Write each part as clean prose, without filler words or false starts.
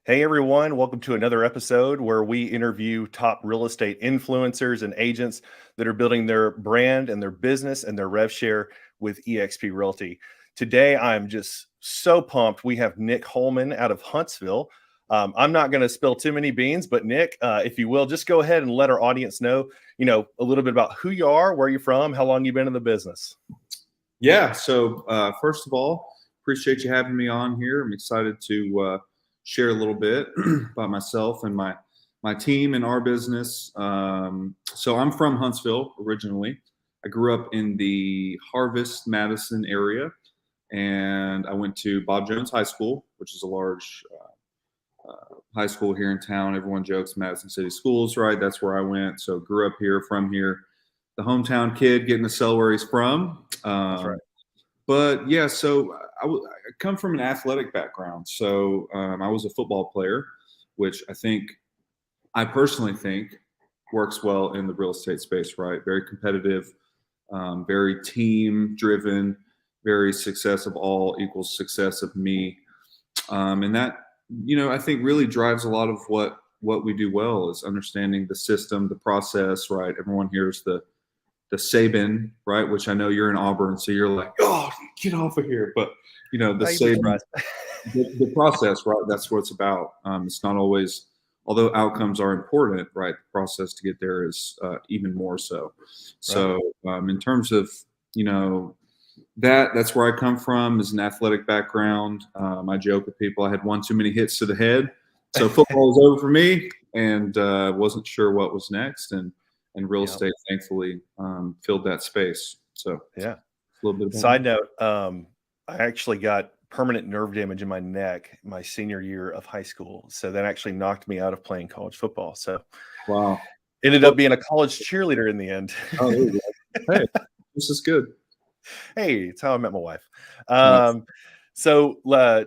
Hey everyone, welcome to another episode where we interview top real estate influencers and agents that are building their brand and their business and their rev share with eXp Realty. Today, I'm just so pumped. We have Nick Holman out of Huntsville. I'm not going to spill too many beans, but Nick, if you will, just go ahead and let our audience know, a little bit about who you are, where you're from, how long you've been in the business. Yeah. So first of all, appreciate you having me on here. I'm excited to share a little bit about myself and my team and our business. So I'm from Huntsville originally. I grew up in the Harvest, Madison area, and I went to Bob Jones High School, which is a large high school here in town. Everyone jokes Madison City Schools, right? That's where I went. So grew up here, from here. The hometown kid getting to sell where he's from. That's right. But yeah, so I come from an athletic background. So I was a football player, which I personally think works well in the real estate space, right? Very competitive, very team driven, very success of all equals success of me. And that, I think really drives a lot of what we do well is understanding the system, the process, right? Everyone hears the Saban, right? Which I know you're in Auburn, so you're like, oh, get off of here. But the Saban, the process, right? That's what it's about. It's not always, although outcomes are important, right? The process to get there is even more so. So in terms of that's where I come from, is an athletic background. I joke with people I had one too many hits to the head, so football was over for me, and wasn't sure what was next. And real estate, thankfully, filled that space. So yeah. A little bit. Side note, I actually got permanent nerve damage in my neck my senior year of high school. So that actually knocked me out of playing college football. So Wow. Ended up being a college cheerleader in the end. Oh, there you go. Hey, this is good. Hey, it's how I met my wife. Nice. So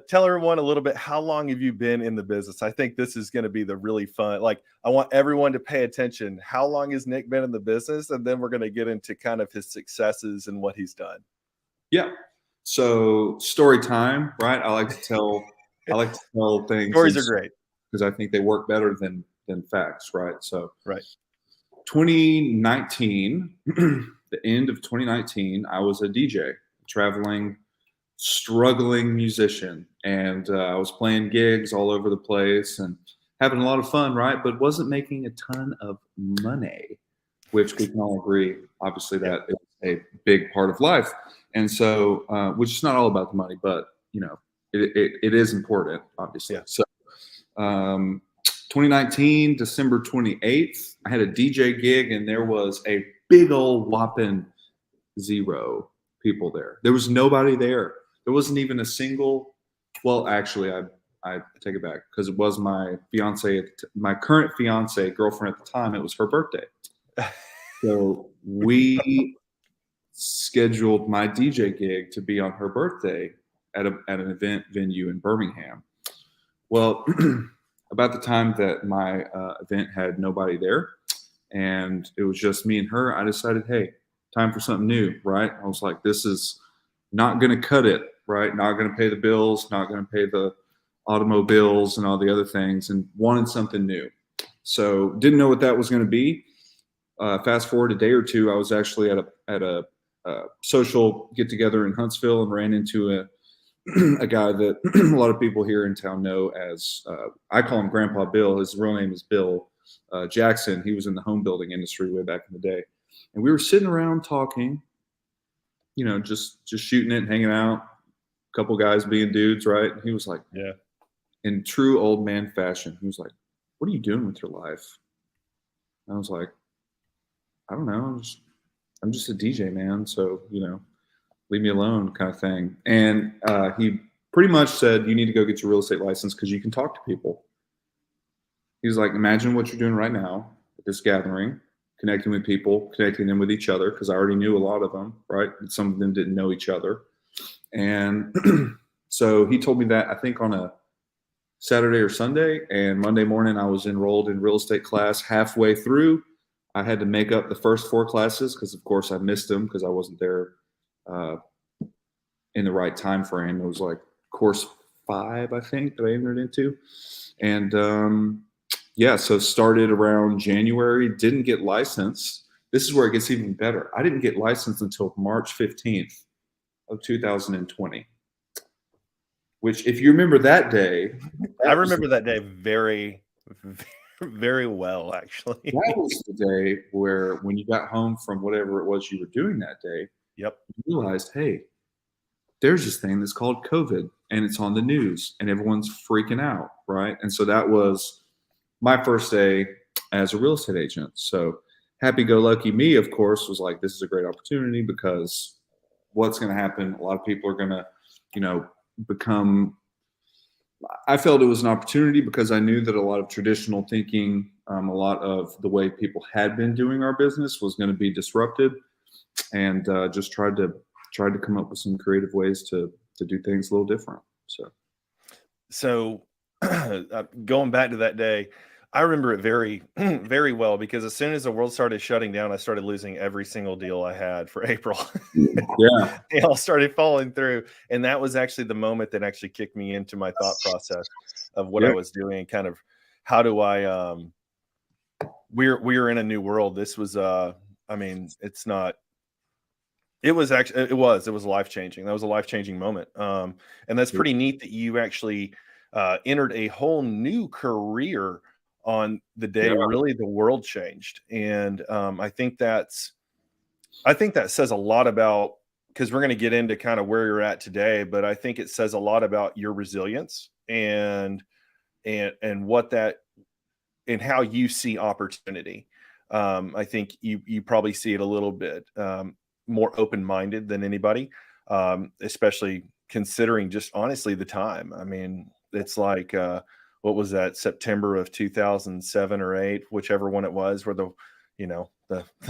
tell everyone a little bit, how long have you been in the business? I think this is going to be the really fun. Like, I want everyone to pay attention. How long has Nick been in the business? And then we're going to get into kind of his successes and what he's done. Yeah. So story time, right? I like to tell things. Stories are great because I think they work better than facts, right? So right. 2019, the end of 2019, I was a DJ, traveling, struggling musician, and I was playing gigs all over the place and having a lot of fun, right? But wasn't making a ton of money, which we can all agree, obviously, that is a big part of life. And so, which is not all about the money, but it is important, obviously. Yeah. So, 2019, December 28th, I had a DJ gig, and there was a big old whopping 0 people there. There was nobody there. There wasn't even a single. Well, actually, I take it back, because it was my fiance, my current fiance, girlfriend at the time. It was her birthday, so we scheduled my DJ gig to be on her birthday at an event venue in Birmingham. Well, about the time that my event had nobody there, and it was just me and her, I decided, hey, time for something new, right? I was like, this is not going to cut it, right? Not going to pay the bills, not going to pay the automobiles and all the other things, and wanted something new. So didn't know what that was going to be. Fast forward a day or two, I was actually at a social get together in Huntsville and ran into a guy that a lot of people here in town know as, I call him Grandpa Bill. His real name is Bill Jackson. He was in the home building industry way back in the day. And we were sitting around talking, just shooting it, hanging out, a couple guys being dudes, right? And he was like, yeah, in true old man fashion, he was like, what are you doing with your life? And I was like, I don't know. I'm just a DJ, man. So, leave me alone, kind of thing. And he pretty much said, you need to go get your real estate license because you can talk to people. He was like, imagine what you're doing right now at this gathering, connecting with people, connecting them with each other, because I already knew a lot of them, right? But some of them didn't know each other. And so he told me that, I think, on a Saturday or Sunday, and Monday morning I was enrolled in real estate class. Halfway through, I had to make up the first 4 classes because, of course, I missed them because I wasn't there in the right time frame. It was like course 5, I think, that I entered into. And yeah, so started around January, didn't get licensed. This is where it gets even better. I didn't get licensed until March 15th of 2020, which, if you remember that day, I that was, remember that day very, very well, actually. that was the day where, when you got home from whatever it was you were doing that day, Yep. you realized, hey, there's this thing that's called COVID, and it's on the news, and everyone's freaking out, right? And so that was my first day as a real estate agent. So happy-go-lucky me, of course, was like, this is a great opportunity, because what's going to happen? A lot of people are going to, become. I felt it was an opportunity because I knew that a lot of traditional thinking, a lot of the way people had been doing our business was going to be disrupted, and just tried to come up with some creative ways to do things a little different. So going back to that day, I remember it very, very well, because as soon as the world started shutting down, I started losing every single deal I had for April. Yeah, They all started falling through. And that was actually the moment that actually kicked me into my thought process of what I yeah, was doing, kind of how do I we're in a new world. This was I mean, it's not it was actually it was life changing. That was a life changing moment. And that's pretty neat that you actually entered a whole new career on the day yeah, really the world changed. And I think that says a lot about, because we're going to get into kind of where you're at today, but I think it says a lot about your resilience and what that and how you see opportunity. I think you probably see it a little bit more open-minded than anybody, especially considering just honestly the time. I mean, it's like what was that, September of 2007 or 8, whichever one it was, where the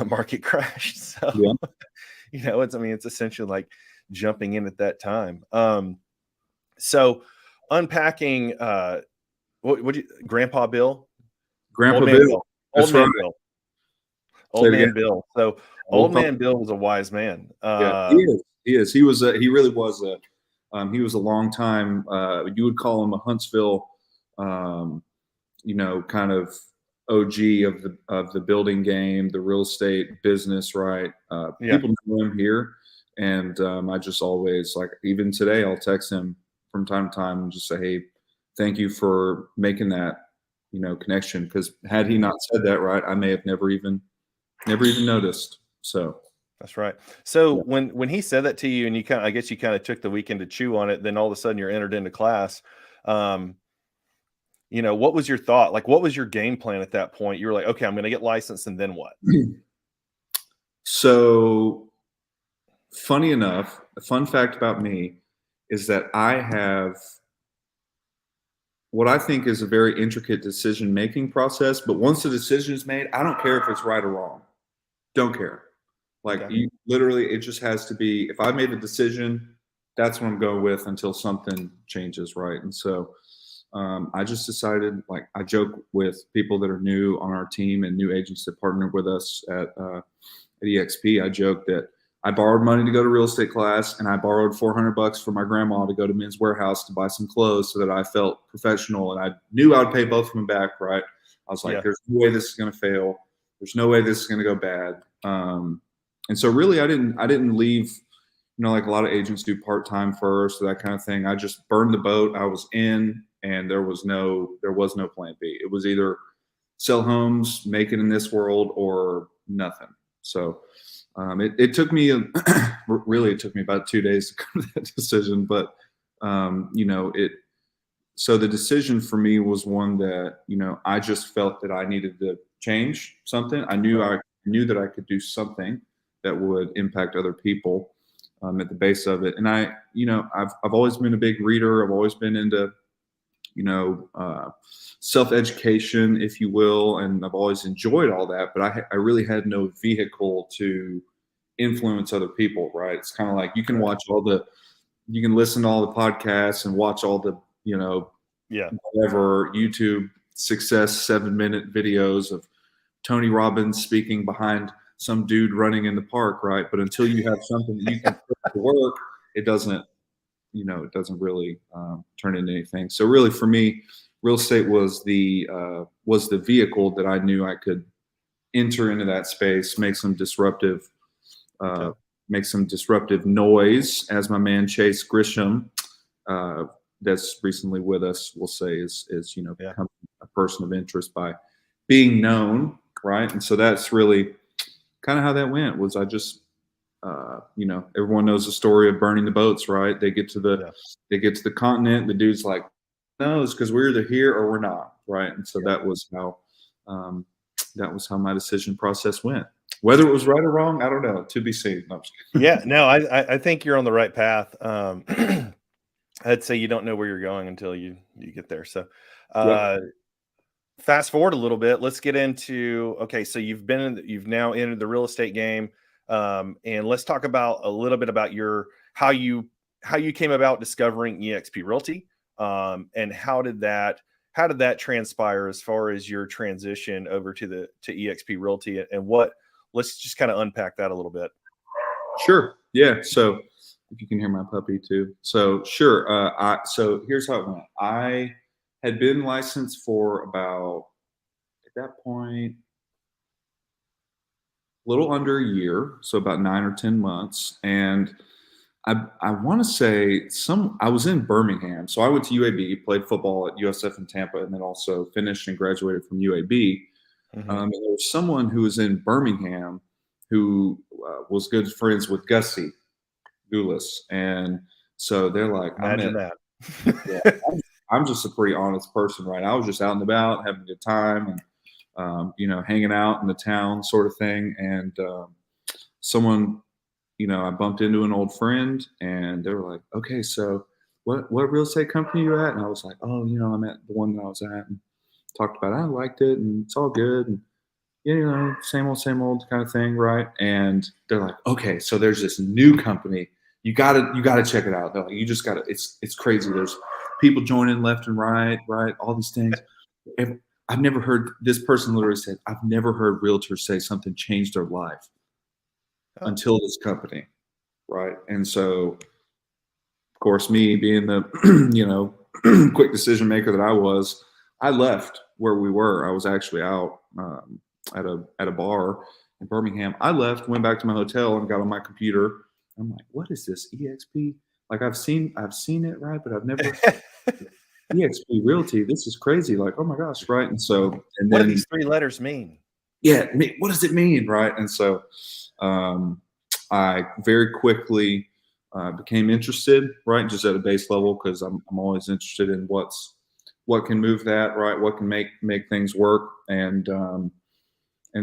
market crashed. So yeah. it's essentially like jumping in at that time. So unpacking what would you Grandpa Bill? Grandpa Old man Bill. Bill. Old That's right. man Bill. Say Old it again. man Bill. So Old old Pop. man Bill was a wise man. Yeah, he is. He is. He was. He really was a. He was a long time. You would call him a Huntsville, um, kind of OG of the building game, the real estate business, right? Yeah. People know him here, and I just always, like, even today, I'll text him from time to time and just say, "Hey, thank you for making that, connection." Because had he not said that, right, I may have never even noticed. So. That's right. So Yeah. when he said that to you, and I guess you kind of took the weekend to chew on it, then all of a sudden you're entered into class. Um, what was your thought? Like, what was your game plan at that point? You were like, okay, I'm going to get licensed, and then what? So, funny enough, a fun fact about me is that I have what I think is a very intricate decision making process. But once the decision is made, I don't care if it's right or wrong. Don't care. Like, Okay. you literally, it just has to be. If I made the decision, that's what I'm going with until something changes, right? And so, I just decided. Like, I joke with people that are new on our team and new agents that partner with us at EXP. I joke that I borrowed money to go to real estate class, and I borrowed $400 from my grandma to go to Men's Warehouse to buy some clothes so that I felt professional, and I knew I would pay both of them back. Right? I was like, Yeah. "There's no way this is going to fail. There's no way this is going to go bad." And so, really, I didn't leave. Like a lot of agents do, part time first, that kind of thing. I just burned the boat. I was in, and there was no plan B. It was either sell homes, make it in this world, or nothing. So it took me really, it took me about 2 days to come to that decision. But it. So the decision for me was one that I just felt that I needed to change something. I knew Right. I knew that I could do something that would impact other people at the base of it. And I've always been a big reader. I've always been into self-education, if you will, and I've always enjoyed all that. But I really had no vehicle to influence other people. Right? It's kind of like you can Right. you can listen to all the podcasts and watch all the Yeah. whatever YouTube success 7-minute videos of Tony Robbins speaking behind some dude running in the park, right? But until you have something that you can put to work, it doesn't it doesn't really turn into anything. So really, for me, real estate was the vehicle that I knew I could enter into that space, uh, Okay. make some disruptive noise, as my man Chase Grisham, uh, that's recently with us, will say is Yeah. become a person of interest by being known, right? And so that's really kind of how that went. Was I just everyone knows the story of burning the boats, right? Yeah. They get to the continent. The dude's like, no, it's because we're either here or we're not, right? And so Yeah. um, that was how my decision process went. Whether it was right or wrong, I don't know. To be seen. No, I'm just Yeah. No, I think you're on the right path. I'd say you don't know where you're going until you get there. So, Yep. uh, fast forward a little bit. Let's get into okay. So you've now entered the real estate game, and let's talk about a little bit about your how you came about discovering EXP Realty, and how did that transpire as far as your transition over to EXP Realty and what. Let's just kind of unpack that a little bit. Sure. Yeah. So if you can hear my puppy too. So sure. So here's how it went. I had been licensed for about, at that point, a little under a year, so about 9 or 10 months. And I want to say I was in Birmingham. So I went to UAB, played football at USF in Tampa, and then also finished and graduated from UAB. Hmm. And there was someone who was in Birmingham who was good friends with Gussie Goulas. And so they're like, Imagine yeah, that. I'm just a pretty honest person, right? I was just out and about having a good time and, hanging out in the town sort of thing. And someone, I bumped into an old friend and they were like, okay, so what real estate company are you at? And I was like, oh, I'm at the one that I was at, and talked about it. I liked it and it's all good. And, same old kind of thing, right? And they're like, okay, so there's this new company. You gotta check it out. They're like, you just gotta. It's crazy. There's people joining left and right, all these things. I've never heard, this person literally said, I've never heard realtors say something changed their life Oh, until this company, right? And so, of course, me being the quick decision maker that I was, I left where we were. I was actually out at a bar in Birmingham. I left, went back to my hotel, and got on my computer. I'm like, what is this EXP? Like I've seen it, right? But I've never EXP Realty. This is crazy. Like, oh my gosh, right? And so, and what do then these three letters mean? yeah, what does it mean, right? And so, I very quickly became interested, right, just at a base level, because I'm always interested in what can move that, right, what can make things work, and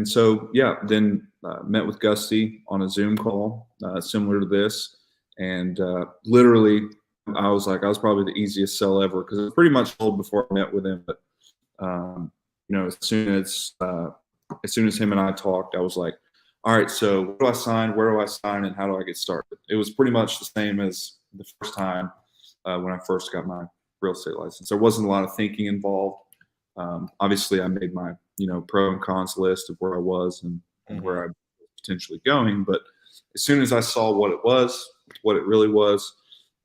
so yeah, then met with Gusty on a Zoom call similar to this, and literally I was probably the easiest sell ever because it was pretty much sold before I met with him, but as soon as him and I talked, I was like, all right, so what do I sign? Where do I sign? And how do I get started? It was pretty much the same as the first time when I first got my real estate license. There wasn't a lot of thinking involved. Obviously, I made my pro and cons list of where I was and Hmm. where I was potentially going. But as soon as I saw what it really was,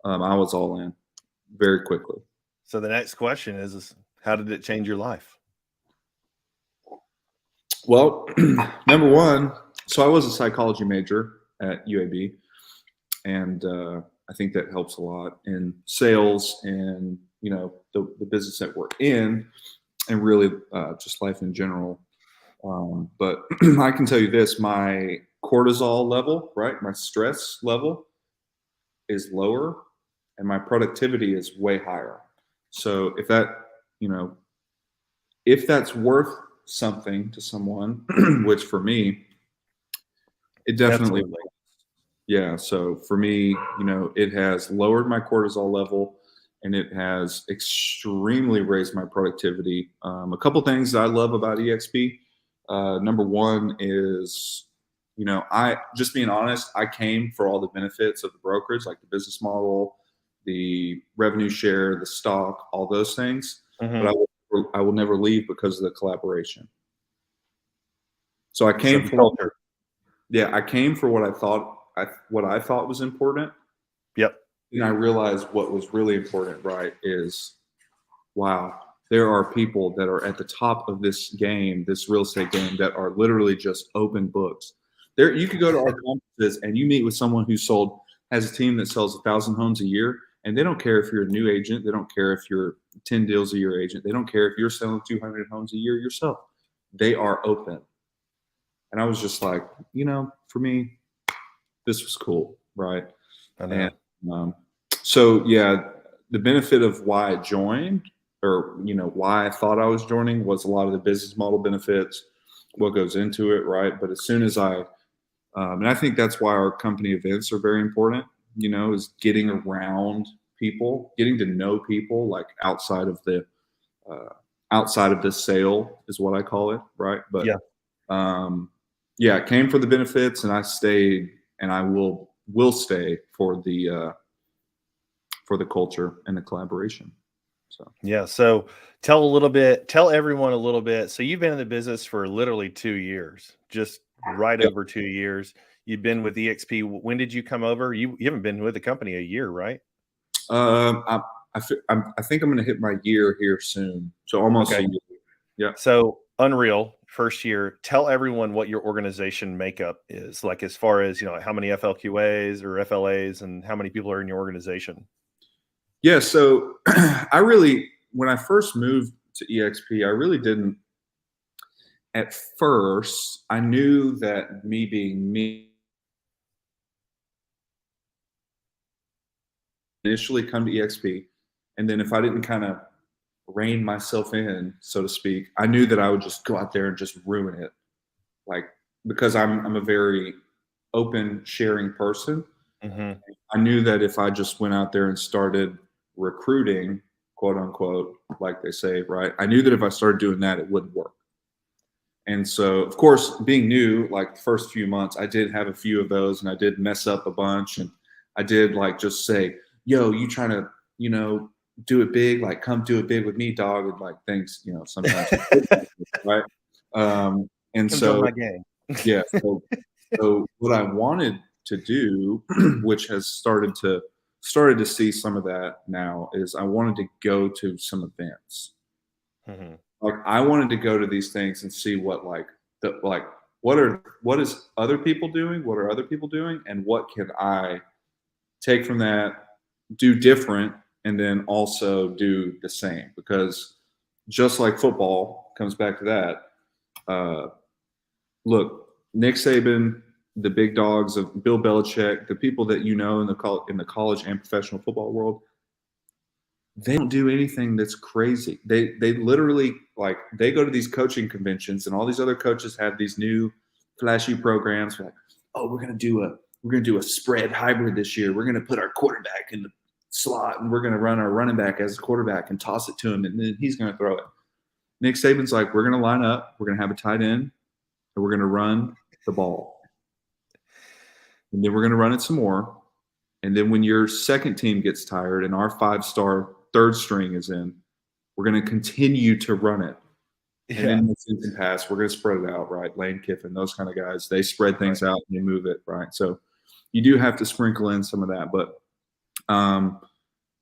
I was all in very quickly. So the next question is how did it change your life? Well, number one, so I was a psychology major at UAB, and I think that helps a lot in sales and the business that we're in, and really just life in general. But I can tell you this: my cortisol level, right, my stress level is lower, and my productivity is way higher. So you know, if that's worth something to someone, which for me, it definitely, Absolutely. yeah. So for me, it has lowered my cortisol level and it has extremely raised my productivity. A couple things that I love about EXP. Number one is, I just being honest, I came for all the benefits of the brokerage, like the business model, the revenue share, the stock, all those things. But Hmm. I will never leave because of the collaboration. So I So came the for, culture. yeah, I came for what I thought was important. Yep. And I realized what was really important, right, is wow, there are people that are at the top of this game, this real estate game, that are literally just open books. There, you could go to our conferences and you meet with someone who has a team that sells 1,000 homes a year, and they don't care if you're a new agent, they don't care if you're 10 deals a year agent, they don't care if you're selling 200 homes a year yourself. They are open. And I was just like, for me, this was cool, right? I And know. so, yeah, the benefit of why I joined, or why I thought I was joining, was a lot of the business model benefits, what goes into it, right? But as soon as and I think that's why our company events are very important, is getting around people, getting to know people, like uh, outside of the sale is what I call it, right? But Yeah. yeah, it came for the benefits, and I stayed, and I will stay for the culture and the collaboration. So Yeah. So tell everyone a little bit. So you've been in the business for literally 2 years, just right yeah, over 2 years. You've been with EXP. When did you come over? You haven't been with the company a year, right? um, I, I think I'm going to hit my year here soon, so almost a Okay. year. Yeah. So Unreal, first year, tell everyone what your organization makeup is, like as far as, how many FLQAs or FLAs and how many people are in your organization. Yeah. So when I first moved to EXP, I really didn't. At first, I knew that me being me, initially come to EXP, and then if I didn't kind of rein myself in, so to speak, I knew that I would just go out there and just ruin it, like, because I'm a very open, sharing person. Hmm. I knew that if I just went out there and started recruiting, quote unquote, like they say, right? I knew that if I started doing that, it wouldn't work. And so, of course, being new, like the first few months, I did have a few of those, and I did mess up a bunch. And I did like just say, yo, you trying to, do it big, like come do it big with me, dog. And like things, sometimes, right? And Come join so, my gang. yeah. So what I wanted to do, which has started to see some of that now, is I wanted to go to some events. Hmm. Like I wanted to go to these things and see what is other people doing, what are other people doing, and what can I take from that, do different, and then also do the same. Because just like football comes back to that. Look, Nick Saban, the big dogs of Bill Belichick, the people that in the college and professional football world, they don't do anything that's crazy. They literally, like, they go to these coaching conventions, and all these other coaches have these new flashy programs. Like, oh, we're gonna do a spread hybrid this year. We're gonna put our quarterback in the slot, and we're gonna run our running back as a quarterback and toss it to him, and then he's gonna throw it. Nick Saban's like, we're gonna line up, we're gonna have a tight end, and we're gonna run the ball, and then we're gonna run it some more. And then when your second team gets tired and our 5-star third string is in, we're going to continue to run it. And Yeah. then the season pass, we're going to spread it out, right? Lane Kiffin, those kind of guys, they spread things Right. out and they move it, right? So you do have to sprinkle in some of that. But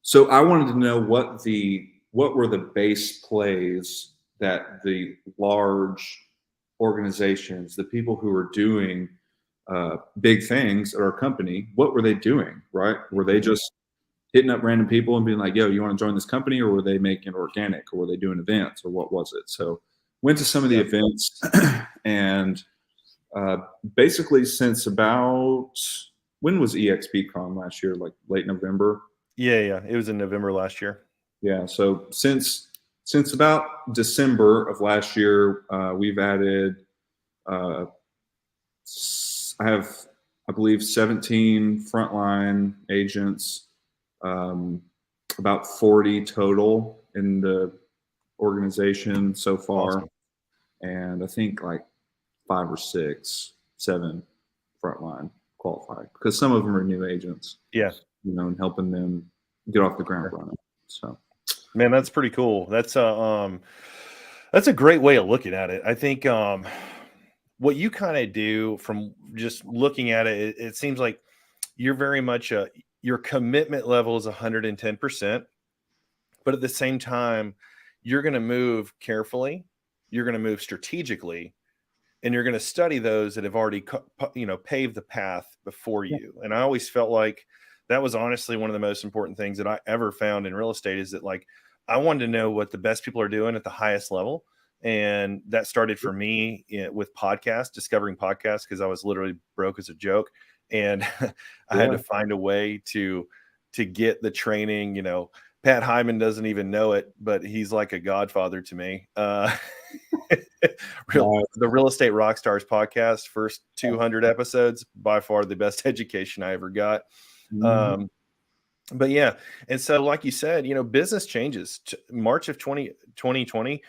so I wanted to know what were the base plays that the large organizations, the people who are doing big things at our company, what were they doing, right? Were they Mhm. just hitting up random people and being like, yo, you want to join this company? Or were they making organic, or were they doing events, or what was it? So went to some of the Yeah. events and uh, basically since about, when was EXPCon last year? Like late November? Yeah. Yeah. It was in November last year. Yeah. So since about December of last year, we've added, uh, I have, I believe, 17 frontline agents, um, about 40 total in the organization so far. Awesome. And I think like 5 or 6, 7 frontline qualified, because some of them are new agents, Yeah. and helping them get off the ground running. So, Man, that's pretty cool. That's a great way of looking at it. I think what you kind of do from just looking at it, it seems like you're very much your commitment level is 110%, but at the same time, you're going to move carefully, you're going to move strategically, and you're going to study those that have already paved the path before Yeah. you. And I always felt like that was honestly one of the most important things that I ever found in real estate, is that, like, I wanted to know what the best people are doing at the highest level. And that started for me with podcasts, discovering podcasts, because I was literally broke as a joke, and I had Yeah. to find a way to get the training. Pat Hyman doesn't even know it, but he's like a godfather to me. The Real Estate Rockstars podcast, first 200 episodes, by far the best education I ever got. Mhm. But yeah, and so like you said, business changes. March of 2020,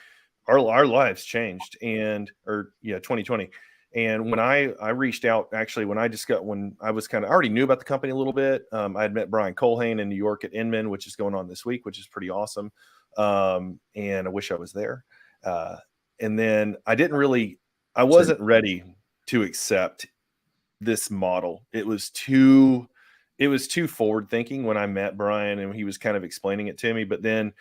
our lives changed, and 2020. And when I reached out, actually, when I was kind of, I already knew about the company a little bit. I had met Brian Colhane in New York at Inman, which is going on this week, which is pretty awesome. And I wish I was there. And then I Same. wasn't ready to accept this model. It was too forward thinking when I met Brian and he was kind of explaining it to me. But then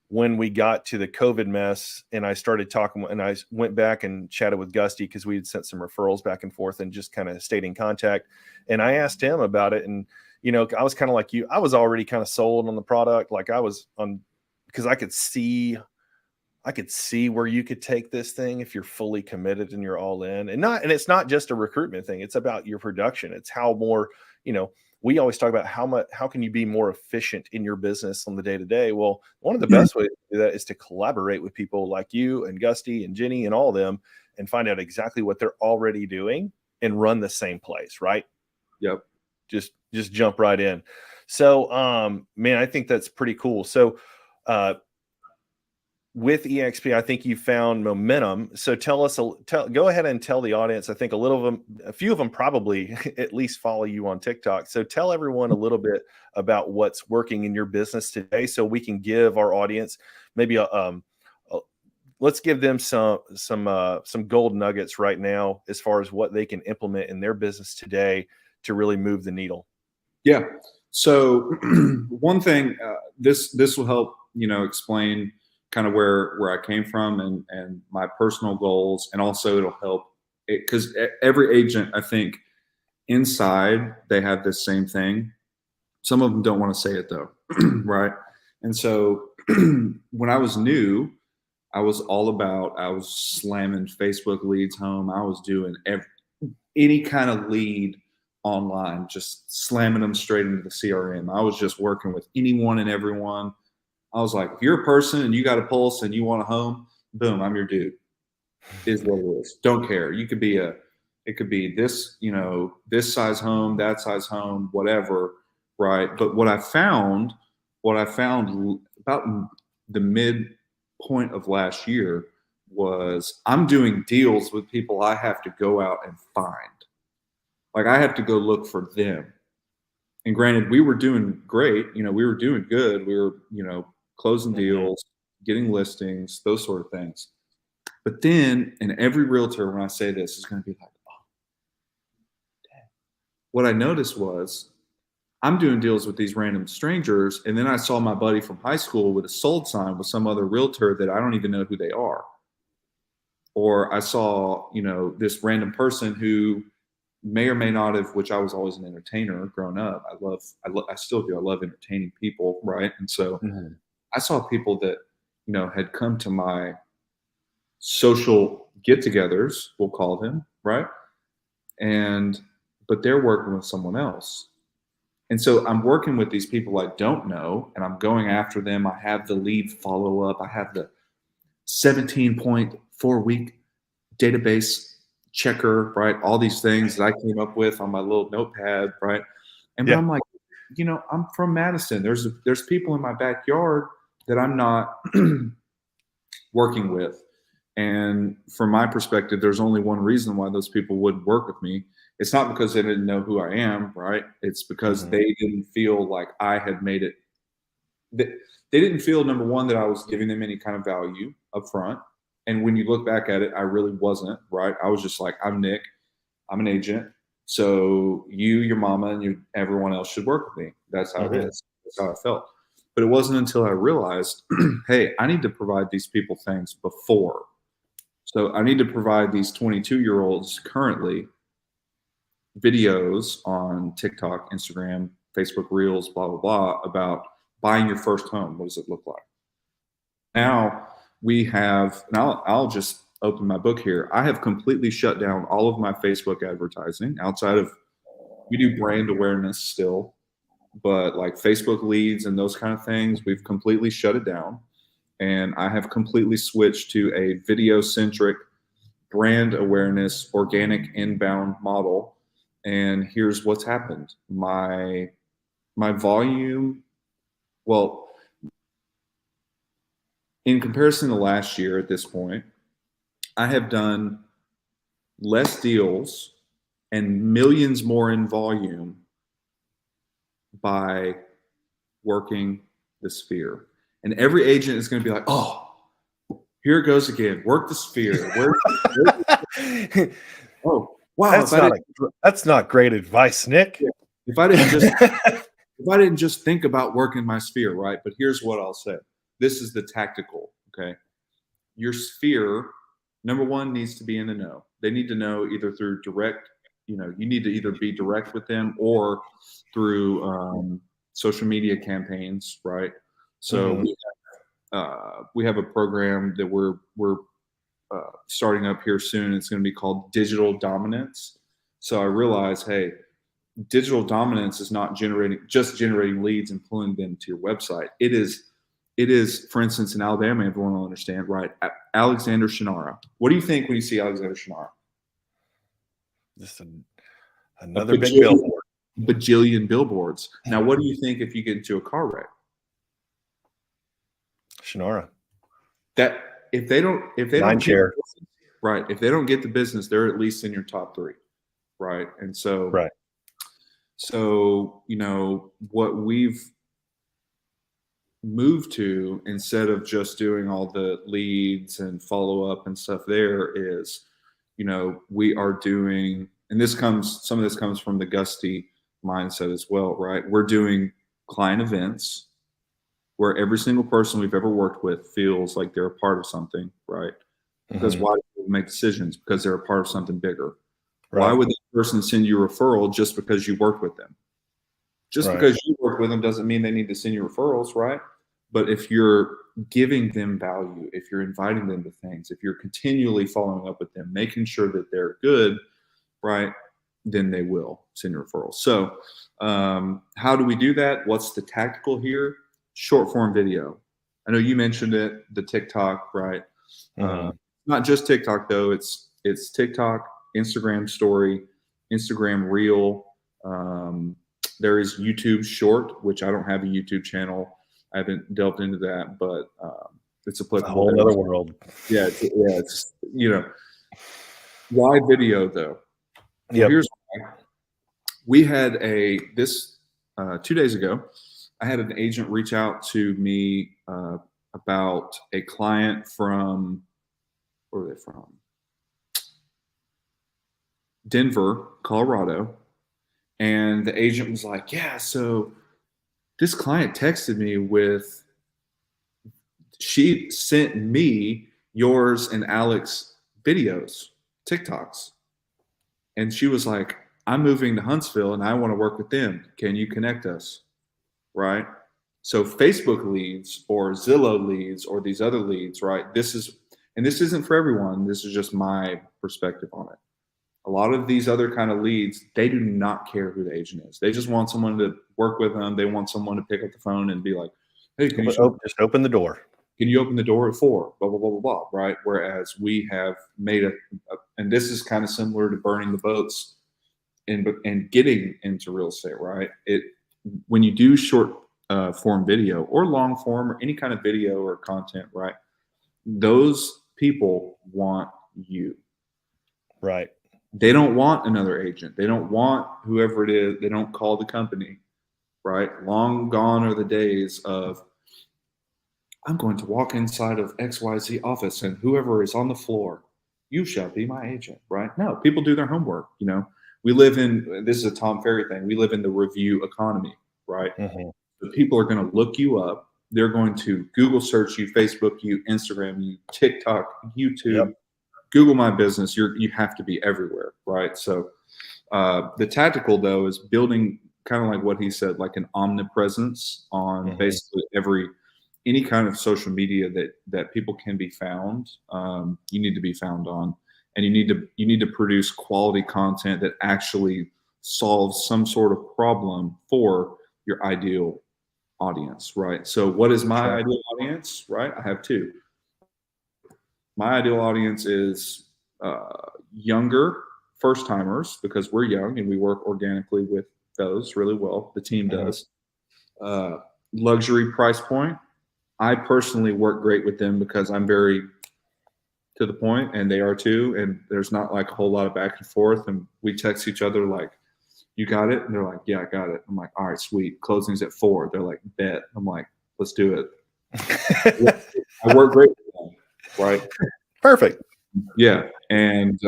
when we got to the COVID mess and I started talking, and I went back and chatted with Gusty, because we had sent some referrals back and forth and just kind of stayed in contact. And I asked him about it. And, I was kind of like you, I was already kind of sold on the product. Like, I was on, because I could see where you could take this thing if you're fully committed and you're all in. And it's not just a recruitment thing. It's about your production. It's how more, we always talk about how can you be more efficient in your business on the day to day. Well, one of the best ways to do that is to collaborate with people like you and Gusty and Jenny and all of them, and find out exactly what they're already doing and run the same place, right? Yep. Just jump right in. So, man, I think that's pretty cool. So, with EXP, I think you found momentum. So go ahead and tell the audience. I think a few of them probably at least follow you on TikTok. So tell everyone a little bit about what's working in your business today, so we can give our audience maybe let's give them some gold nuggets right now, as far as what they can implement in their business today to really move the needle. Yeah. So one thing, this will help, explain kind of where I came from and my personal goals, and also it'll help because every agent, I think, inside they have this same thing. Some of them don't want to say it though, right? And so when I was new, I was slamming Facebook leads home. I was doing any kind of lead online, just slamming them straight into the CRM. I was just working with anyone and everyone. I was like, if you're a person and you got a pulse and you want a home, boom, I'm your dude. Is what it is. Don't care. It could be this, this size home, that size home, whatever, right? But what I found about the midpoint of last year was I'm doing deals with people I have to go out and find. Like, I have to go look for them. And granted, we were doing great. We were doing good. We were, closing deals, getting listings, those sort of things. But then, and every realtor, when I say this, is going to be like, oh, dang. What I noticed was I'm doing deals with these random strangers. And then I saw my buddy from high school with a sold sign with some other realtor that I don't even know who they are. Or I saw, this random person who may or may not have, which I was always an entertainer growing up. I still do. I love entertaining people. Right. And so I saw people that, had come to my social get-togethers, we'll call them, right? But they're working with someone else. And so I'm working with these people I don't know, and I'm going after them. I have the lead follow-up. I have the 17.4-week database checker, right? All these things that I came up with on my little notepad, right? And Yeah. I'm like, I'm from Madison. There's people in my backyard that I'm not working with. And from my perspective, there's only one reason why those people would work with me. It's not because they didn't know who I am, right? It's because they didn't feel like I had made it. They didn't feel, number one, that I was giving them any kind of value up front. And when you look back at it, I really wasn't, right? I was just like, I'm Nick. I'm an agent. So you, your mama, and everyone else should work with me. That's how it is. That's how I felt. But it wasn't until I realized, hey, I need to provide these people things before. So I need to provide these 22-year-olds currently videos on TikTok, Instagram, Facebook Reels, blah, blah, blah, about buying your first home. What does it look like? Now we have, and I'll just open my book here. I have completely shut down all of my Facebook advertising outside of, we do brand awareness still, but like Facebook leads and those kind of things, we've completely shut it down. And I have completely switched to a video centric brand awareness, organic inbound model. And here's what's happened. My volume, well, in comparison to last year at this point, I have done less deals and millions more in volume by working the sphere. And every agent is going to be like, oh, here it goes again. Work the sphere. Oh, wow. That's not great advice, Nick. Yeah, if I didn't just think about working my sphere, right? But here's what I'll say. This is the tactical, okay? Your sphere, number one, needs to be in the know. They need to know either through direct, you need to either be direct with them or through social media campaigns, right? So we have a program that we're starting up here soon. It's going to be called Digital Dominance. So I realized, hey, digital dominance is not generating leads and pulling them to your website. It is, for instance, in Alabama, everyone will understand, right? Alexander Shannara. What do you think when you see Alexander Shannara? Just another big billboard. Bajillion billboards. Now, what do you think if you get into a car wreck? Shannara. That if they don't share. Right. If they don't get the business, they're at least in your top 3. Right. And so, right. So, what we've moved to, instead of just doing all the leads and follow up and stuff, there is, we are doing, and some of this comes from the Gusty mindset as well, right? We're doing client events where every single person we've ever worked with feels like they're a part of something, right? Because why do people make decisions? Because they're a part of something bigger. Right. Why would that person send you a referral just because you worked with them? Just because you work with them doesn't mean they need to send you referrals, right? But if you're giving them value, if you're inviting them to things, if you're continually following up with them, making sure that they're good, right, then they will send you referrals. So how do we do that? What's the tactical here? Short form video. I know you mentioned it, the TikTok, right? Not just TikTok though. It's TikTok, Instagram story, Instagram reel. There is YouTube short, which I don't have a YouTube channel. I haven't delved into that, but it's applicable. A whole other world. Yeah, it's why video though? Yeah. Here's why. We had 2 days ago. I had an agent reach out to me about a client from, where are they from? Denver, Colorado. And the agent was like, yeah, so this client texted me she sent me yours and Alex videos, TikToks. And she was like, I'm moving to Huntsville and I want to work with them. Can you connect us? Right? So Facebook leads or Zillow leads or these other leads, right? This isn't for everyone. This is just my perspective on it. A lot of these other kind of leads, they do not care who the agent is. They just want someone to work with them. They want someone to pick up the phone and be like, hey, can you just open the door? Can you open the door at 4? Blah, blah, blah, blah, blah, right? Whereas we have made and this is kind of similar to burning the boats and getting into real estate, right? When you do short form video or long form or any kind of video or content, right? Those people want you. Right. They don't want another agent. They don't want whoever it is. They don't call the company, right? Long gone are the days of, I'm going to walk inside of XYZ office and whoever is on the floor, you shall be my agent, right? No, people do their homework. we live in, this is a Tom Ferry thing, we live in the review economy, right? Mm-hmm. The people are going to look you up. They're going to Google search you, Facebook you, Instagram you, TikTok, YouTube, Yep. Google My Business. You have to be everywhere, right? So the tactical though is building kind of like what he said, like an omnipresence on Mm-hmm. basically any kind of social media that people can be found. You need to be found on, and you need to produce quality content that actually solves some sort of problem for your ideal audience, right? So what is my Sure. ideal audience, right? I have two. My ideal audience is younger first timers, because we're young and we work organically with those really well. The team Mm-hmm. does. Uh, Luxury price point. I personally work great with them because I'm very to the point and they are too. And there's not like a whole lot of back and forth. And we text each other like, you got it? And they're like, yeah, I got it. I'm like, all right, sweet. Closing's at 4. They're like, bet. I'm like, let's do it. I work great with them, right? Perfect. Yeah. And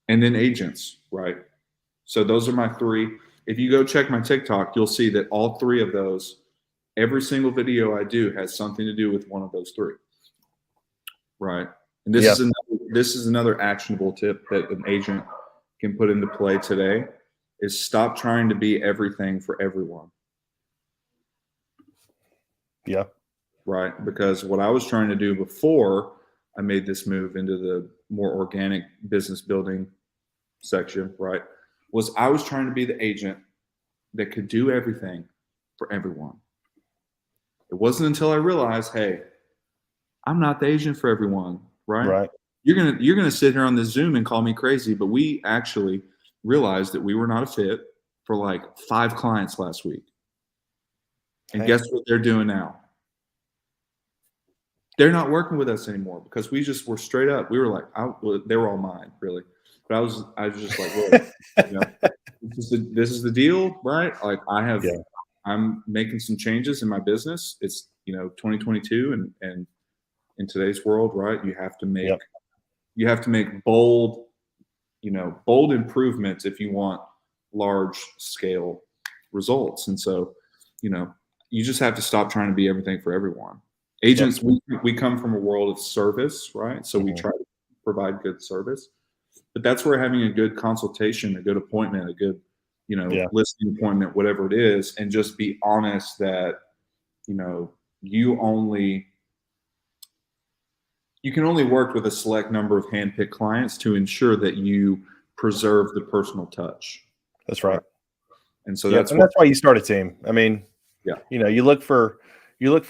then agents, right? So those are my three. If you go check my TikTok, you'll see that all three of those, every single video I do has something to do with one of those three, right? And Yeah. this is another actionable tip that an agent can put into play today is stop trying to be everything for everyone. Yeah. Right. Because what I was trying to do before I made this move into the more organic business building section, right, was I was trying to be the agent that could do everything for everyone. It wasn't until I realized, hey, I'm not the agent for everyone, right? Right. You're gonna sit here on this Zoom and call me crazy, but we actually realized that we were not a fit for like 5 clients last week. And Hey. guess what they're doing now? They're not working with us anymore because we just were straight up. We were like, they were all mine, really. But I was just like, look, you know, this is the deal, right? Like Yeah. I'm making some changes in my business. It's 2022, and in today's world, right? You have to make bold, bold improvements if you want large scale results. And so, you just have to stop trying to be everything for everyone. Agents, we come from a world of service, right? So we Mhm. try to provide good service, but that's where having a good consultation, a good appointment, a good, Yeah. listening appointment, whatever it is, and just be honest that, you can only work with a select number of handpicked clients to ensure that you preserve the personal touch. That's right. And so Yep. that's And what, that's why you start a team. I mean, yeah, you look for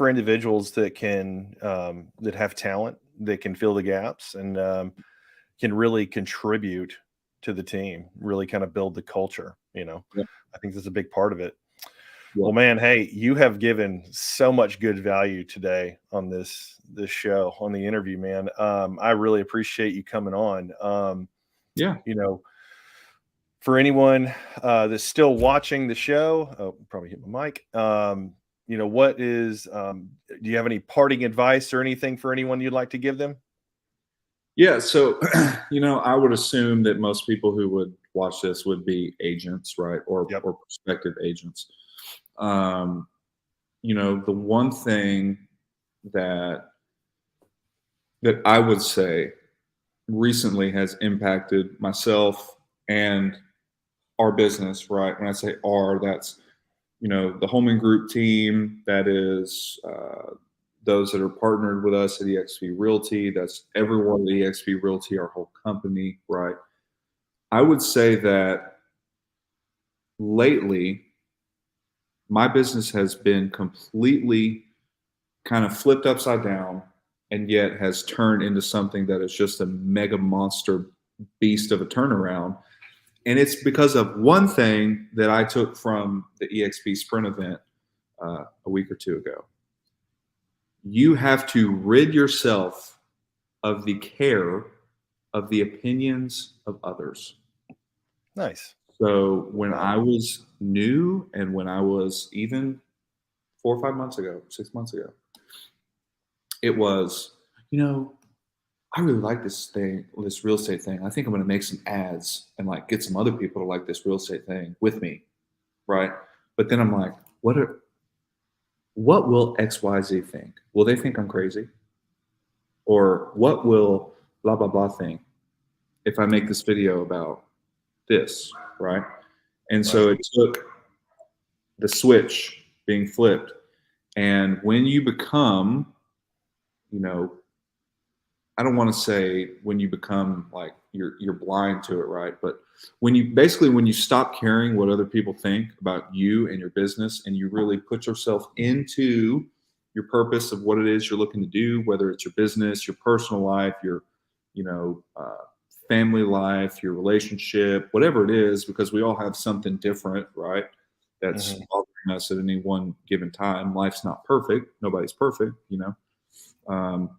individuals that can that have talent, that can fill the gaps, and can really contribute to the team, really kind of build the culture. yeah, I think that's a big part of it. yeah. Well, man, hey, you have given so much good value today on this show, on the interview, man. I really appreciate you coming on. Yeah. For anyone that's still watching the show, probably hit my mic. What is? Do you have any parting advice or anything for anyone you'd like to give them? Yeah. So, I would assume that most people who would watch this would be agents, right? Yep. Or prospective agents. Um, the one thing that I would say recently has impacted myself and our business, right? When I say our, that's the Holman Group team. That is those that are partnered with us at eXp Realty. That's everyone at eXp Realty, our whole company, right? I would say that lately, my business has been completely kind of flipped upside down, and yet has turned into something that is just a mega monster beast of a turnaround. And it's because of one thing that I took from the EXP Sprint event a week or two ago. You have to rid yourself of the care of the opinions of others. Nice. So when I was new, and when I was even 4 or 5 months ago, 6 months ago, it was, I really like this thing, this real estate thing. I think I'm going to make some ads and like get some other people to like this real estate thing with me, right? But then I'm like, what will XYZ think? Will they think I'm crazy? Or what will blah blah blah think if I make this video about this, right? And so Right. it took the switch being flipped. And when you become, you know, I don't want to say when you become like you're blind to it, right? But when you stop caring what other people think about you and your business, and you really put yourself into your purpose of what it is you're looking to do, whether it's your business, your personal life, your you know family life, your relationship, whatever it is, because we all have something different, right? That's Mm-hmm. bothering us at any one given time. Life's not perfect. Nobody's perfect,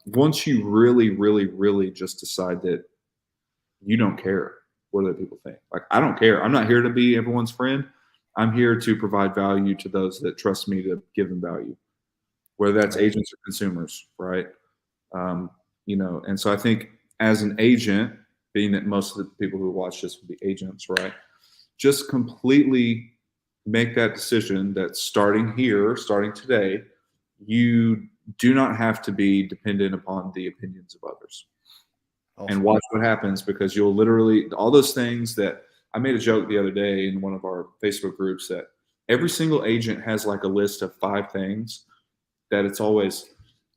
once you really, really, really just decide that you don't care what other people think. Like, I don't care. I'm not here to be everyone's friend. I'm here to provide value to those that trust me to give them value, whether that's Right. agents or consumers, right? And so I think as an agent, being that most of the people who watch this will be agents, right? Just completely make that decision that starting here, starting today, you do not have to be dependent upon the opinions of others, and Awesome. watch what happens, because you'll literally, all those things that I made a joke the other day in one of our Facebook groups that every single agent has like a list of 5 things that it's always,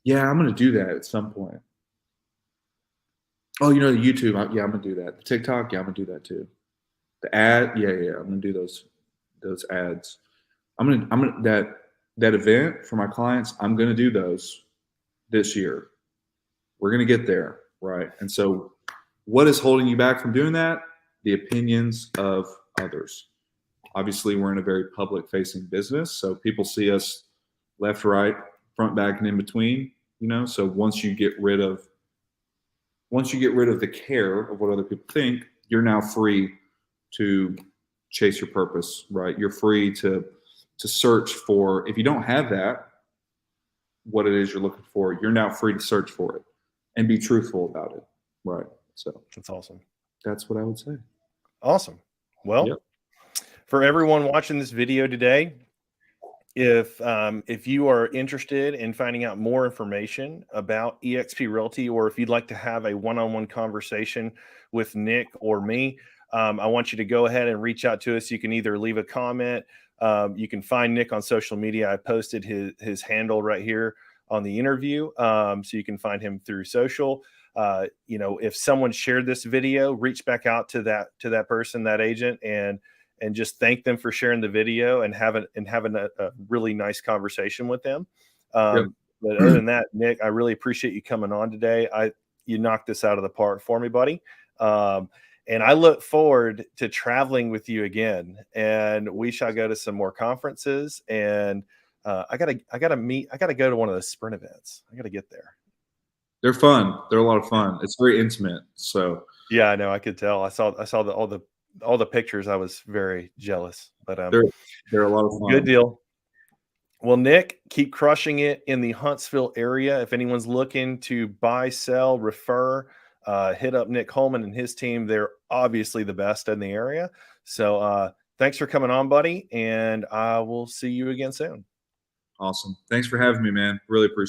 yeah, I'm going to do that at some point. Oh, the YouTube, yeah, I'm going to do that. The TikTok, yeah, I'm going to do that too. The ad, yeah, I'm going to do those ads. That event for my clients, I'm going to do those this year. We're going to get there, right? And so what is holding you back from doing that? The opinions of others. Obviously, we're in a very public facing business, so people see us left, right, front, back, and in between, so once you get rid of the care of what other people think, you're now free to chase your purpose, right? You're free to search for, if you don't have that, what it is you're looking for, you're now free to search for it and be truthful about it, right? So That's awesome. that's what I would say. Awesome. Yep. Well, for everyone watching this video today, if you are interested in finding out more information about eXp Realty, or if you'd like to have a one-on-one conversation with Nick or me, I want you to go ahead and reach out to us. You can either leave a comment. You can find Nick on social media. I posted his handle right here on the interview, so you can find him through social. If someone shared this video, reach back out to that person, that agent, and just thank them for sharing the video and having a really nice conversation with them. Yep. But other than that, Nick, I really appreciate you coming on today. You knocked this out of the park for me, buddy. And I look forward to traveling with you again, and we shall go to some more conferences. And I gotta go to one of those sprint events. I gotta get there. They're fun. They're a lot of fun. It's very intimate. So Yeah, I know. I could tell. I saw all the pictures. I was very jealous, but they're a lot of fun. good deal. Well, Nick, keep crushing it in the Huntsville area. If anyone's looking to buy, sell, refer, hit up Nick Holman and his team. They're obviously the best in the area. So thanks for coming on, buddy, and I will see you again soon. Awesome. Thanks for having me, man. Really appreciate it.